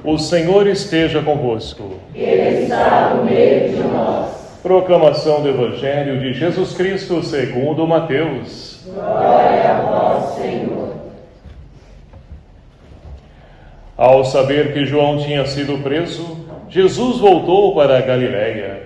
O Senhor esteja convosco. Ele está no meio de nós. Proclamação do Evangelho de Jesus Cristo segundo Mateus. Glória a vós, Senhor. Ao saber que João tinha sido preso, Jesus voltou para a Galiléia.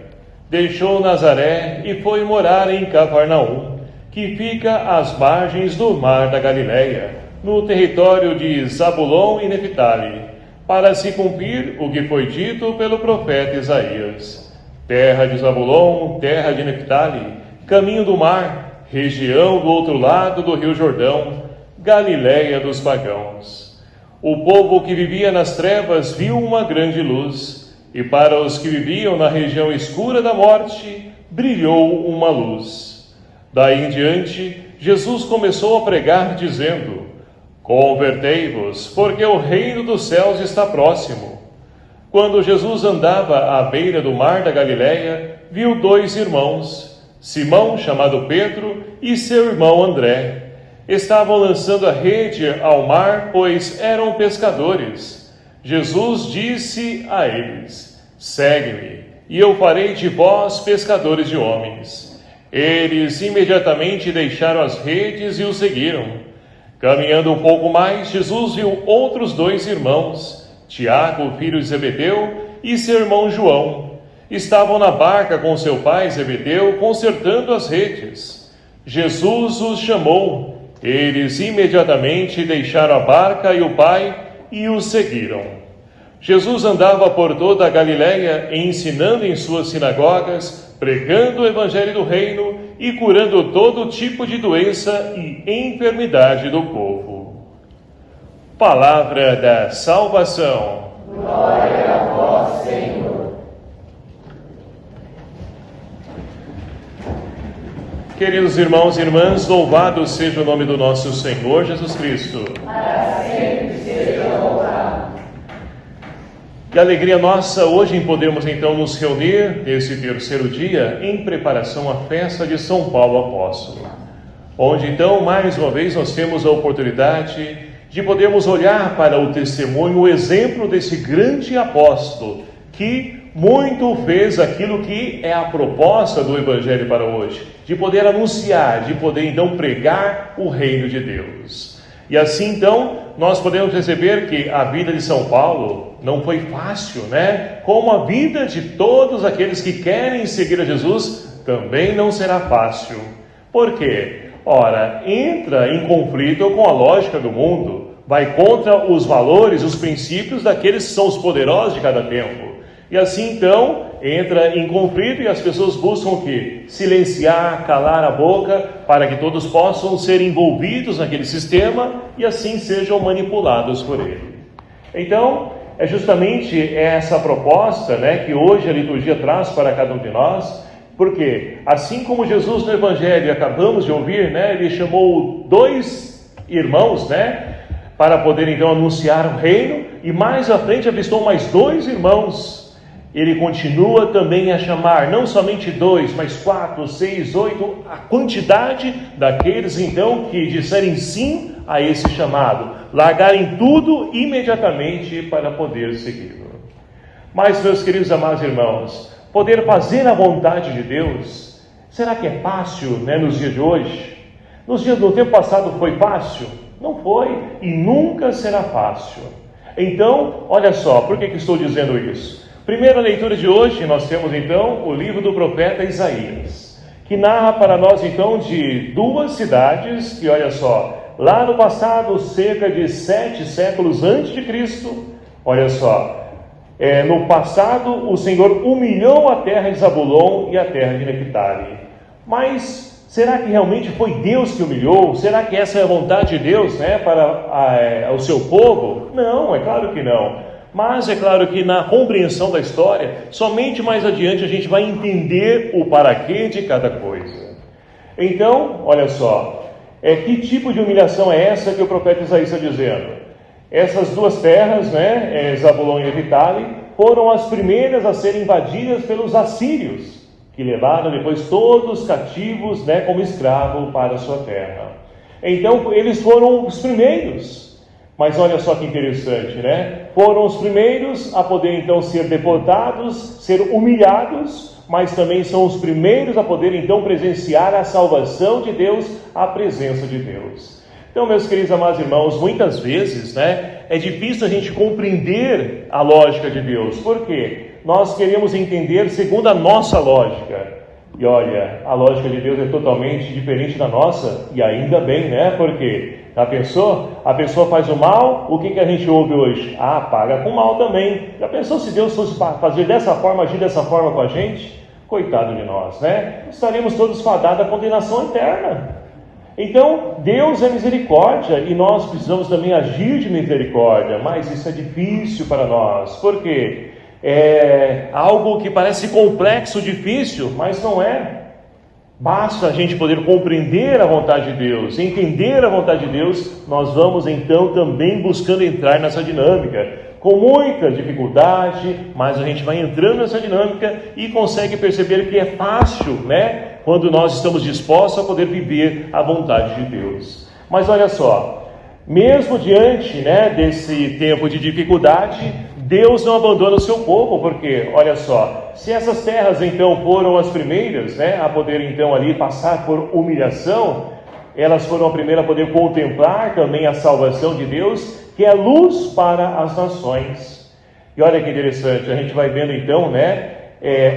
Deixou Nazaré e foi morar em Cafarnaum, que fica às margens do mar da Galiléia, no território de Zabulon e Neftali, para se cumprir o que foi dito pelo profeta Isaías. Terra de Zabulon, terra de Neftali, caminho do mar, região do outro lado do rio Jordão, Galiléia dos pagãos. O povo que vivia nas trevas viu uma grande luz, e para os que viviam na região escura da morte, brilhou uma luz. Daí em diante, Jesus começou a pregar, dizendo: Convertei-vos, porque o reino dos céus está próximo. Quando Jesus andava à beira do mar da Galiléia, viu dois irmãos, Simão, chamado Pedro, e seu irmão André. Estavam lançando a rede ao mar, pois eram pescadores. Jesus disse a eles: Segue-me, e eu farei de vós pescadores de homens. Eles imediatamente deixaram as redes e o seguiram. Caminhando um pouco mais, Jesus viu outros dois irmãos, Tiago, filho de Zebedeu, e seu irmão João. Estavam na barca com seu pai Zebedeu, consertando as redes. Jesus os chamou. Eles imediatamente deixaram a barca e o pai e o seguiram. Jesus andava por toda a Galiléia, ensinando em suas sinagogas, pregando o evangelho do reino e curando todo tipo de doença e enfermidade do povo. Palavra da salvação. Glória a vós, Senhor. Queridos irmãos e irmãs, louvado seja o nome do nosso Senhor Jesus Cristo. Para sempre seja louvado. Que alegria nossa hoje em podermos então nos reunir nesse terceiro dia em preparação à festa de São Paulo Apóstolo, onde então mais uma vez nós temos a oportunidade de podermos olhar para o testemunho, o exemplo desse grande apóstolo que muito fez aquilo que é a proposta do Evangelho para hoje, de poder anunciar, de poder então pregar o reino de Deus. E assim então nós podemos perceber que a vida de São Paulo não foi fácil, né? Como a vida de todos aqueles que querem seguir a Jesus também não será fácil. Por quê? Ora, entra em conflito com a lógica do mundo, vai contra os valores, os princípios daqueles que são os poderosos de cada tempo. E assim então entra em conflito e as pessoas buscam o quê? Silenciar, calar a boca, para que todos possam ser envolvidos naquele sistema e assim sejam manipulados por ele. Então, é justamente essa proposta, né, que hoje a liturgia traz para cada um de nós, porque assim como Jesus no Evangelho acabamos de ouvir, né, ele chamou dois irmãos, né, para poder então anunciar o reino, e mais à frente avistou mais dois irmãos. Ele continua também a chamar não somente dois, mas 4, 6, 8, a quantidade daqueles então que disserem sim a esse chamado, largarem tudo imediatamente para poder segui-lo. Mas, meus queridos amados irmãos, poder fazer a vontade de Deus, será que é fácil, né, nos dias de hoje? No tempo passado foi fácil? Não foi e nunca será fácil. Então, olha só, por que estou dizendo isso? Primeira leitura de hoje, nós temos então o livro do profeta Isaías, que narra para nós então de duas cidades que, olha só, lá no passado, cerca de 7 séculos antes de Cristo, olha só, no passado o Senhor humilhou a terra de Zabulon e a terra de Neftali. Mas será que realmente foi Deus que humilhou? Será que essa é a vontade de Deus, né, para o seu povo? Não, é claro que não. Mas é claro que na compreensão da história, somente mais adiante a gente vai entender o paraquê de cada coisa. Então, olha só, que tipo de humilhação é essa que o profeta Isaías está dizendo? Essas duas terras, né, Zabulon e Neftali, foram as primeiras a serem invadidas pelos assírios, que levaram depois todos cativos, né, como escravos para a sua terra. Então, eles foram os primeiros. Mas olha só que interessante, né? Foram os primeiros a poder então ser deportados, ser humilhados, mas também são os primeiros a poder então presenciar a salvação de Deus, a presença de Deus. Então, meus queridos amados irmãos, muitas vezes, né, é difícil a gente compreender a lógica de Deus. Por quê? Nós queremos entender segundo a nossa lógica. E olha, a lógica de Deus é totalmente diferente da nossa, e ainda bem, né? Porque a pessoa faz o mal, o que a gente ouve hoje? Ah, paga com mal também. Já pensou se Deus fosse fazer dessa forma, agir dessa forma com a gente? Coitado de nós, né? Estaremos todos fadados à condenação eterna. Então, Deus é misericórdia e nós precisamos também agir de misericórdia, mas isso é difícil para nós. Por quê? É algo que parece complexo, difícil, mas não é. Basta a gente poder compreender a vontade de Deus, entender a vontade de Deus, nós vamos então também buscando entrar nessa dinâmica. Com muita dificuldade, mas a gente vai entrando nessa dinâmica e consegue perceber que é fácil, né? Quando nós estamos dispostos a poder viver a vontade de Deus. Mas olha só, mesmo diante, né, desse tempo de dificuldade, Deus não abandona o seu povo, porque, olha só, se essas terras então foram as primeiras, né, a poder então ali passar por humilhação, elas foram a primeira a poder contemplar também a salvação de Deus, que é luz para as nações. E olha que interessante, a gente vai vendo então, né,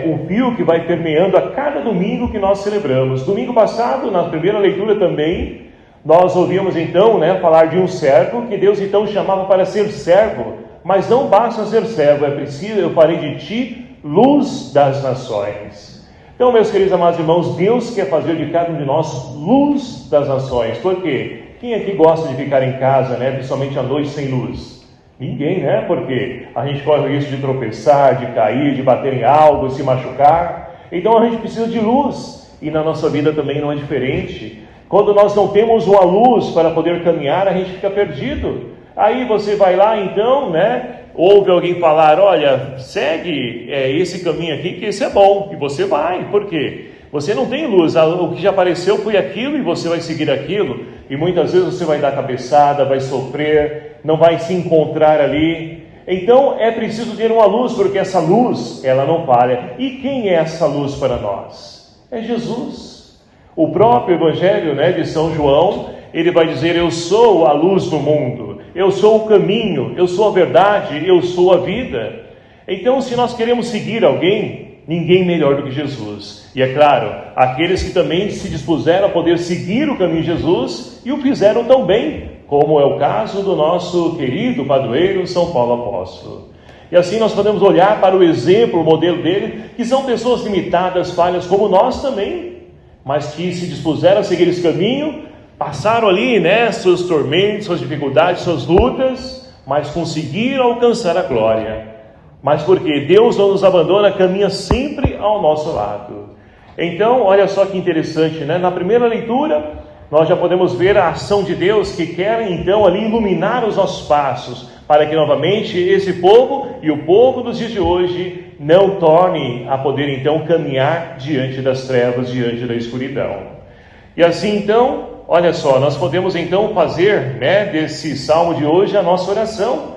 o fio que vai permeando a cada domingo que nós celebramos. Domingo passado, na primeira leitura também, nós ouvimos então, né, falar de um servo, que Deus então chamava para ser servo, mas não basta ser servo, é preciso, eu farei de ti luz das nações. Então, meus queridos amados irmãos, Deus quer fazer de cada um de nós luz das nações. Por quê? Quem aqui gosta de ficar em casa, né, principalmente à noite sem luz? Ninguém, né? Porque a gente corre o risco de tropeçar, de cair, de bater em algo, se machucar. Então a gente precisa de luz. E na nossa vida também não é diferente. Quando nós não temos uma luz para poder caminhar, a gente fica perdido. Aí você vai lá então, né? Ouve alguém falar, olha, segue esse caminho aqui, que esse é bom. E você vai. Por quê? Você não tem luz, o que já apareceu foi aquilo e você vai seguir aquilo. E muitas vezes você vai dar cabeçada, vai sofrer, não vai se encontrar ali. Então é preciso ter uma luz, porque essa luz, ela não falha. E quem é essa luz para nós? É Jesus. O próprio Evangelho, né, de São João, ele vai dizer, eu sou a luz do mundo, eu sou o caminho, eu sou a verdade, eu sou a vida. Então, se nós queremos seguir alguém, ninguém melhor do que Jesus. E é claro, aqueles que também se dispuseram a poder seguir o caminho de Jesus e o fizeram tão bem, como é o caso do nosso querido padroeiro São Paulo Apóstolo. E assim nós podemos olhar para o exemplo, o modelo dele, que são pessoas limitadas, falhas como nós também, mas que se dispuseram a seguir esse caminho, passaram ali, né, seus tormentos, suas dificuldades, suas lutas, mas conseguiram alcançar a glória. Mas porque Deus não nos abandona, caminha sempre ao nosso lado. Então, olha só que interessante, né? Na primeira leitura, nós já podemos ver a ação de Deus que quer então ali iluminar os nossos passos, para que novamente esse povo e o povo dos dias de hoje não torne a poder então caminhar diante das trevas, diante da escuridão. E assim então, olha só, nós podemos então fazer, né, desse salmo de hoje a nossa oração.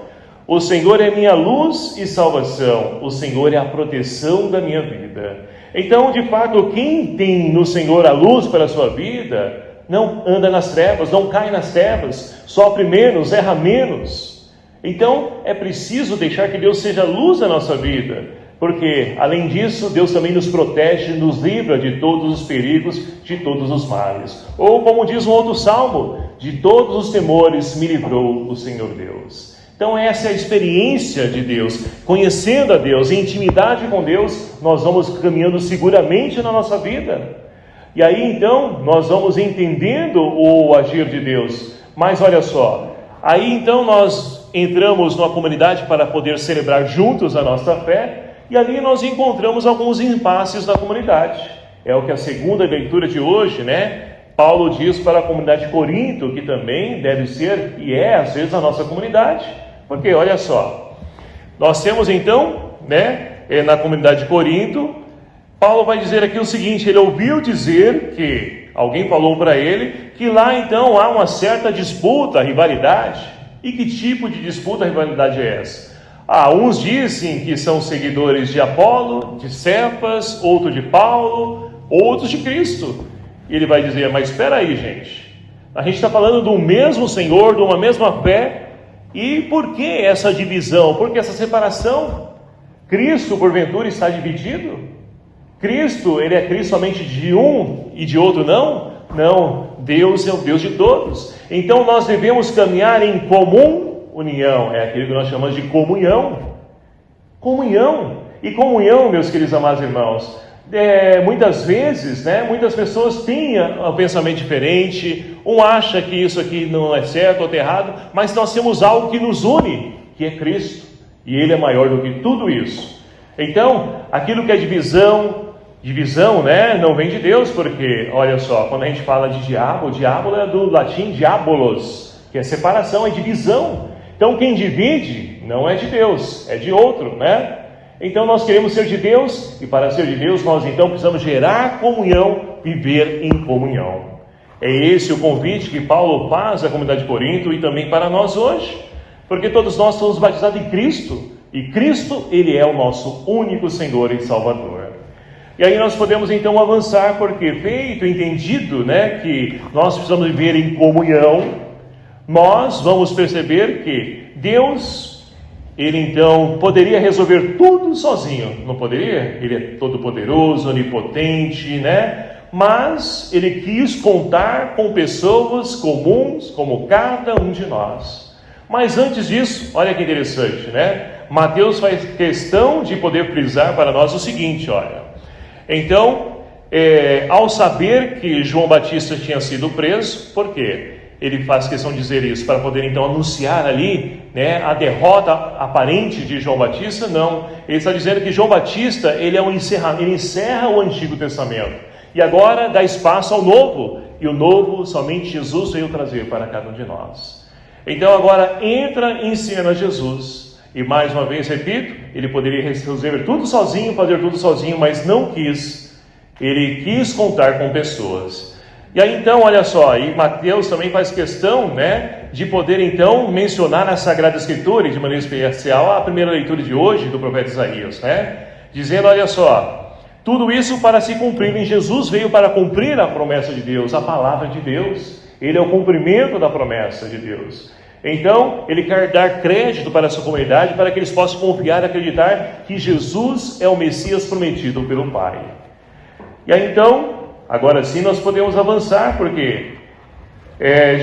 O Senhor é minha luz e salvação, o Senhor é a proteção da minha vida. Então, de fato, quem tem no Senhor a luz para a sua vida, não anda nas trevas, não cai nas trevas, sofre menos, erra menos. Então, é preciso deixar que Deus seja a luz da nossa vida, porque, além disso, Deus também nos protege, nos livra de todos os perigos, de todos os males. Ou, como diz um outro salmo, de todos os temores me livrou o Senhor Deus. Então essa é a experiência de Deus, conhecendo a Deus, em intimidade com Deus, nós vamos caminhando seguramente na nossa vida. E aí então, nós vamos entendendo o agir de Deus. Mas olha só, aí então nós entramos numa comunidade para poder celebrar juntos a nossa fé, e ali nós encontramos alguns impasses na comunidade. É o que a segunda leitura de hoje, né? Paulo diz para a comunidade de Corinto, que também deve ser, e é às vezes a nossa comunidade. Porque, olha só, nós temos então, né, na comunidade de Corinto, Paulo vai dizer aqui o seguinte, ele ouviu dizer que, alguém falou para ele, que lá então há uma certa disputa, rivalidade. E que tipo de disputa, rivalidade é essa? Uns dizem que são seguidores de Apolo, de Cefas, outros de Paulo, outros de Cristo. E ele vai dizer, mas espera aí, gente. A gente está falando do mesmo Senhor, de uma mesma fé. E por que essa divisão? Por que essa separação? Cristo, porventura, está dividido? Cristo, ele é Cristo somente de um e de outro não? Não, Deus é o Deus de todos. Então nós devemos caminhar em comum união, é aquilo que nós chamamos de comunhão. Comunhão. E comunhão, meus queridos amados irmãos, muitas vezes, muitas pessoas têm um pensamento diferente, um acha que isso aqui não é certo ou errado, mas nós temos algo que nos une, que é Cristo, e Ele é maior do que tudo isso. Então, aquilo que é divisão, não vem de Deus, porque, olha só, quando a gente fala de diabo, o diabo é do latim diabolos, que é separação, é divisão. Então, quem divide não é de Deus, é de outro, Então, nós queremos ser de Deus, e para ser de Deus, nós então precisamos gerar comunhão, viver em comunhão. É esse o convite que Paulo faz à comunidade de Corinto e também para nós hoje, porque todos nós somos batizados em Cristo, e Cristo, Ele é o nosso único Senhor e Salvador. E aí nós podemos então avançar, porque feito, entendido, que nós precisamos viver em comunhão, nós vamos perceber que Deus, Ele então poderia resolver tudo sozinho, não poderia? Ele é todo poderoso, onipotente, Mas Ele quis contar com pessoas comuns, como cada um de nós. Mas antes disso, olha que interessante, Mateus faz questão de poder frisar para nós o seguinte, olha. Então, ao saber que João Batista tinha sido preso, por quê? Ele faz questão de dizer isso, para poder então anunciar ali, a derrota aparente de João Batista? Não, ele está dizendo que João Batista, ele encerra o Antigo Testamento, e agora dá espaço ao Novo, e o Novo somente Jesus veio trazer para cada um de nós. Então agora entra em cena Jesus. E mais uma vez, repito, ele poderia resolver tudo sozinho, fazer tudo sozinho, mas não quis. Ele quis contar com pessoas. E aí então, olha só, e Mateus também faz questão, de poder então mencionar na Sagrada Escritura, de maneira especial, a primeira leitura de hoje do profeta Isaías, dizendo, olha só, tudo isso para se cumprir em Jesus, veio para cumprir a promessa de Deus, a palavra de Deus. Ele é o cumprimento da promessa de Deus. Então, ele quer dar crédito para a sua comunidade, para que eles possam confiar e acreditar que Jesus é o Messias prometido pelo Pai. E aí então, agora sim nós podemos avançar, porque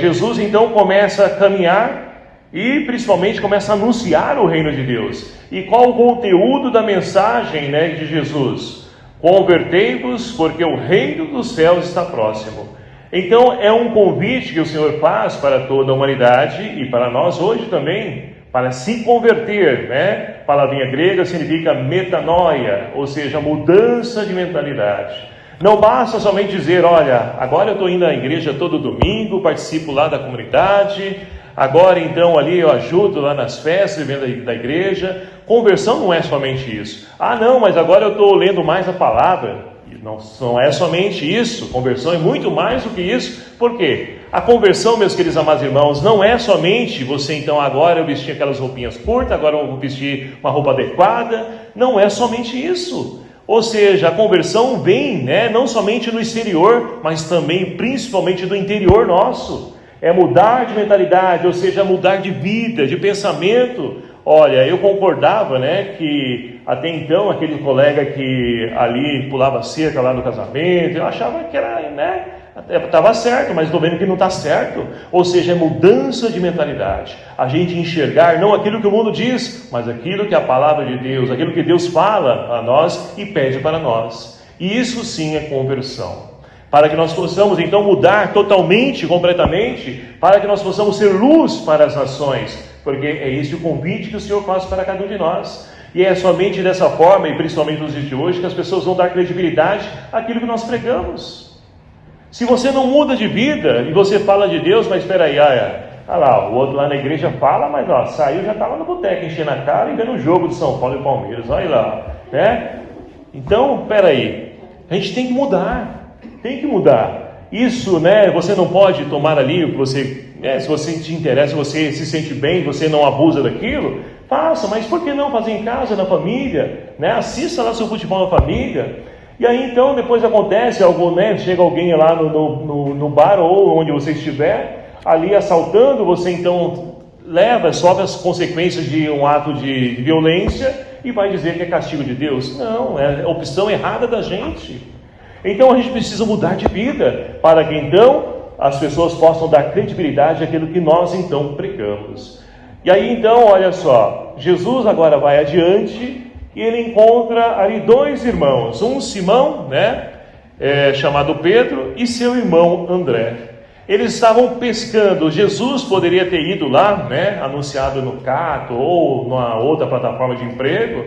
Jesus então começa a caminhar e principalmente começa a anunciar o reino de Deus. E qual o conteúdo da mensagem de Jesus? Convertei-vos, porque o reino dos céus está próximo. Então é um convite que o Senhor faz para toda a humanidade e para nós hoje também, para se converter, Palavrinha grega significa metanoia, ou seja, mudança de mentalidade. Não basta somente dizer, olha, agora eu estou indo à igreja todo domingo, participo lá da comunidade, agora então ali eu ajudo lá nas festas da igreja. Conversão não é somente isso. Não, mas agora eu estou lendo mais a palavra. Não é somente isso, conversão é muito mais do que isso. Por quê? A conversão, meus queridos amados irmãos, não é somente você então, agora eu vesti aquelas roupinhas curtas, agora eu vou vestir uma roupa adequada. Não é somente isso. Ou seja, a conversão vem, não somente no exterior, mas também, principalmente no interior nosso. É mudar de mentalidade, ou seja, mudar de vida, de pensamento. Olha, eu concordava, que até então aquele colega que ali pulava cerca lá no casamento, eu achava que era, estava certo, mas estou vendo que não está certo. Ou seja, é mudança de mentalidade. A gente enxergar não aquilo que o mundo diz, mas aquilo que a palavra de Deus, aquilo que Deus fala a nós e pede para nós. E isso sim é conversão. Para que nós possamos então mudar totalmente, completamente, para que nós possamos ser luz para as nações. Porque é esse o convite que o Senhor faz para cada um de nós. E é somente dessa forma, e principalmente nos dias de hoje, que as pessoas vão dar credibilidade àquilo que nós pregamos. Se você não muda de vida, e você fala de Deus, mas espera aí, olha lá, o outro lá na igreja fala, mas saiu, já estava no boteco, enchendo a cara e vendo o jogo de São Paulo e Palmeiras, olha lá, Então, espera aí, a gente tem que mudar, Isso, você não pode tomar ali o que você se você te interessa, se você se sente bem, você não abusa daquilo, faça, mas por que não fazer em casa, na família, né? Assista lá seu futebol na família. E aí então depois acontece algo, né? Chega alguém lá no bar ou onde você estiver, ali assaltando, você então sofre as consequências de um ato de violência e vai dizer que é castigo de Deus. Não, é a opção errada da gente. Então a gente precisa mudar de vida, para que então as pessoas possam dar credibilidade àquilo que nós então pregamos. E aí então, olha só, Jesus agora vai adiante e ele encontra ali dois irmãos, um Simão, né, chamado Pedro, e seu irmão André. Eles estavam pescando. Jesus poderia ter ido lá, né, anunciado no Cato ou numa outra plataforma de emprego,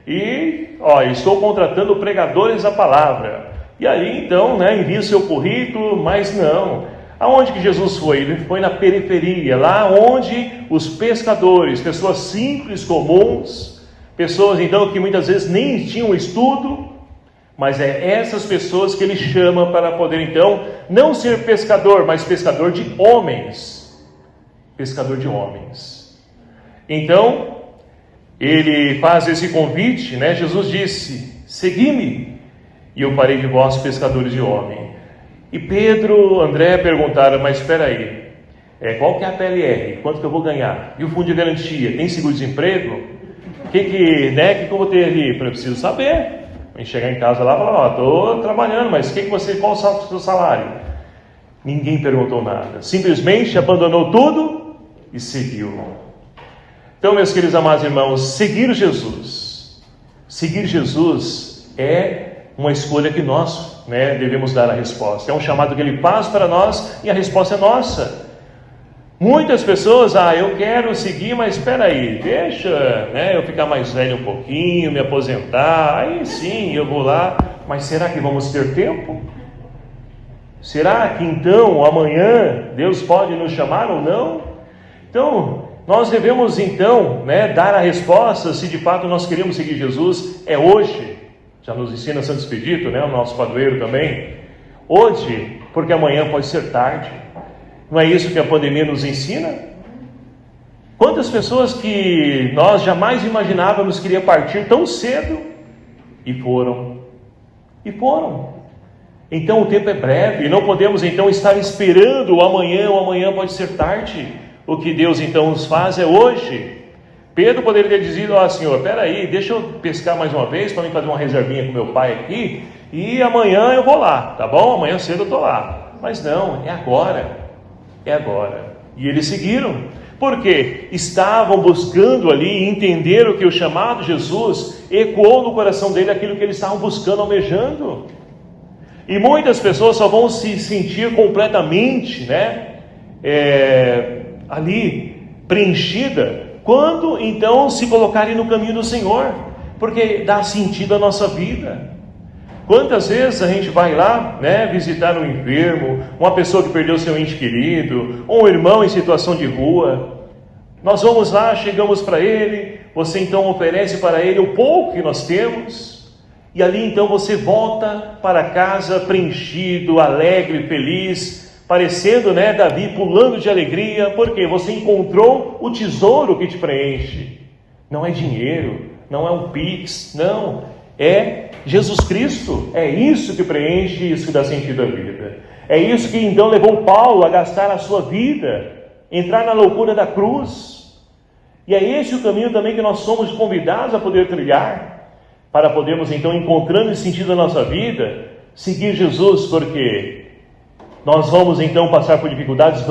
e, estou contratando pregadores da palavra. E aí então, né, envia o seu currículo, mas não. Aonde que Jesus foi? Ele foi na periferia, lá onde os pescadores, pessoas simples, comuns, pessoas então que muitas vezes nem tinham estudo, mas é essas pessoas que ele chama para poder então não ser pescador, mas pescador de homens. Pescador de homens. Então, ele faz esse convite, né? Jesus disse: segui-me, e eu farei de vós pescadores de homem. E Pedro, André perguntaram: mas espera aí, qual que é a PLR? Quanto que eu vou ganhar? E o fundo de garantia? Tem seguro-desemprego? O que eu vou ter ali? Eu preciso saber. A gente chegar em casa lá e falar: estou trabalhando, mas qual o seu salário? Ninguém perguntou nada, simplesmente abandonou tudo e seguiu. Então, meus queridos amados irmãos, seguir Jesus é uma escolha que nós, devemos dar a resposta. É um chamado que ele faz para nós e a resposta é nossa. Muitas pessoas, eu quero seguir, mas espera aí, deixa, eu ficar mais velho um pouquinho, me aposentar, aí sim eu vou lá. Mas será que vamos ter tempo? Será que então amanhã Deus pode nos chamar ou não? Então nós devemos então, dar a resposta se de fato nós queremos seguir Jesus. É hoje. Já nos ensina Santo Expedito, o nosso padroeiro também. Hoje, porque amanhã pode ser tarde. Não é isso que a pandemia nos ensina? Quantas pessoas que nós jamais imaginávamos que iria partir tão cedo e foram. Então o tempo é breve e não podemos então estar esperando o amanhã pode ser tarde. O que Deus então nos faz é hoje. Pedro poderia ter dizido: Senhor, peraí, deixa eu pescar mais uma vez para mim fazer uma reservinha com meu pai aqui e amanhã eu vou lá, tá bom? Amanhã cedo eu estou lá. Mas não, é agora. E eles seguiram, porque estavam buscando ali entender o que o chamado Jesus ecoou no coração dele, aquilo que eles estavam buscando, almejando. E muitas pessoas só vão se sentir completamente, ali preenchida quando então se colocarem no caminho do Senhor, porque dá sentido à nossa vida. Quantas vezes a gente vai lá, visitar um enfermo, uma pessoa que perdeu seu ente querido, ou um irmão em situação de rua. Nós vamos lá, chegamos para ele, você então oferece para ele o pouco que nós temos, e ali então você volta para casa preenchido, alegre, feliz, parecendo, Davi pulando de alegria, porque você encontrou o tesouro que te preenche. Não é dinheiro, não é um Pix, não, é Jesus Cristo. É isso que preenche, isso que dá sentido à vida. É isso que então levou Paulo a gastar a sua vida, entrar na loucura da cruz. E é esse o caminho também que nós somos convidados a poder trilhar, para podermos então, encontrando esse sentido da nossa vida, seguir Jesus, porque nós vamos então passar por dificuldades,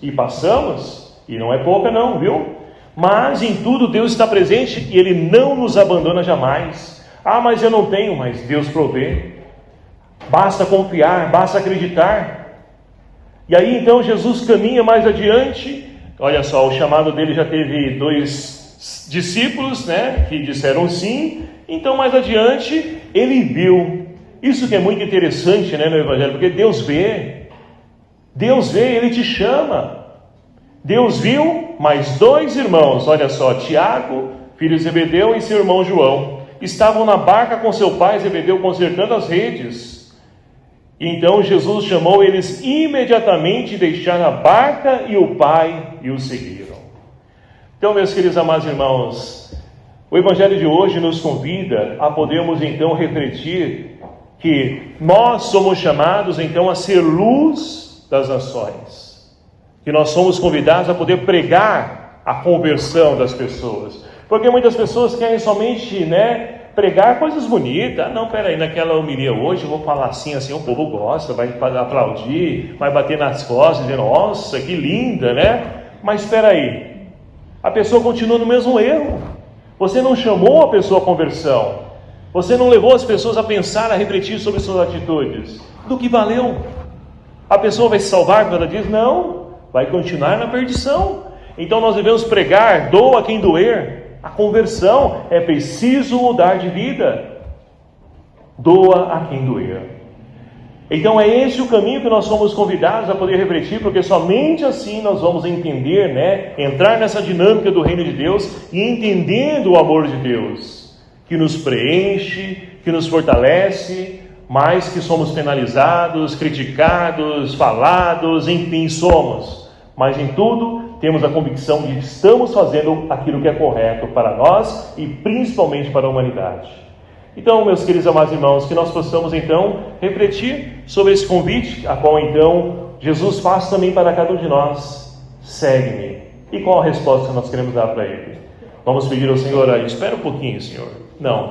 e passamos, e não é pouca não, viu? Mas em tudo Deus está presente e Ele não nos abandona jamais. Mas eu não tenho, mas Deus provê. Basta confiar, basta acreditar. E aí então Jesus caminha mais adiante. Olha só, o chamado dele já teve 2 discípulos, que disseram sim. Então mais adiante ele viu. Isso que é muito interessante, no Evangelho, porque Deus vê, Ele te chama. Deus viu mais 2 irmãos, olha só, Tiago, filho de Zebedeu, e seu irmão João, estavam na barca com seu pai Zebedeu consertando as redes. Então Jesus chamou eles imediatamente, deixaram a barca e o Pai e o seguiram. Então, meus queridos amados irmãos, o Evangelho de hoje nos convida a podermos então refletir que nós somos chamados então a ser luz das nações, que nós somos convidados a poder pregar a conversão das pessoas, porque muitas pessoas querem somente, pregar coisas bonitas. Não, peraí, naquela homilia hoje eu vou falar assim, o povo gosta, vai aplaudir, vai bater nas costas, dizer, nossa, que linda, Mas peraí, a pessoa continua no mesmo erro. Você não chamou a pessoa à conversão, você não levou as pessoas a pensar, a refletir sobre suas atitudes. Do que valeu? A pessoa vai se salvar quando ela diz? Não, vai continuar na perdição. Então nós devemos pregar, doa quem doer. A conversão é preciso mudar de vida. Doa a quem doer. Então é esse o caminho que nós somos convidados a poder refletir, porque somente assim nós vamos entender, entrar nessa dinâmica do reino de Deus e entendendo o amor de Deus, que nos preenche, que nos fortalece, mas que somos penalizados, criticados, falados, enfim, somos. Mas em tudo temos a convicção de que estamos fazendo aquilo que é correto para nós e principalmente para a humanidade. Então, meus queridos amados irmãos, que nós possamos então refletir sobre esse convite, a qual então Jesus faz também para cada um de nós: segue-me. E qual a resposta que nós queremos dar para ele? Vamos pedir ao Senhor, espera um pouquinho, Senhor. Não,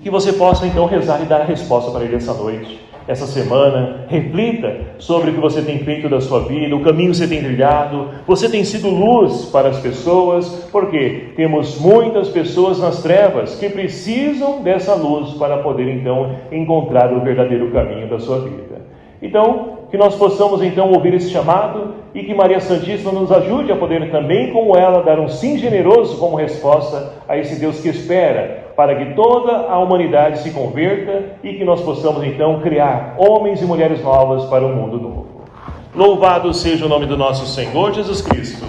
que você possa então rezar e dar a resposta para ele essa noite, essa semana. Reflita sobre o que você tem feito da sua vida, o caminho que você tem trilhado. Você tem sido luz para as pessoas, porque temos muitas pessoas nas trevas que precisam dessa luz para poder então encontrar o verdadeiro caminho da sua vida. Então, que nós possamos então ouvir esse chamado e que Maria Santíssima nos ajude a poder também, como ela, dar um sim generoso como resposta a esse Deus que espera para que toda a humanidade se converta e que nós possamos então criar homens e mulheres novas para um mundo novo. Louvado seja o nome do nosso Senhor Jesus Cristo.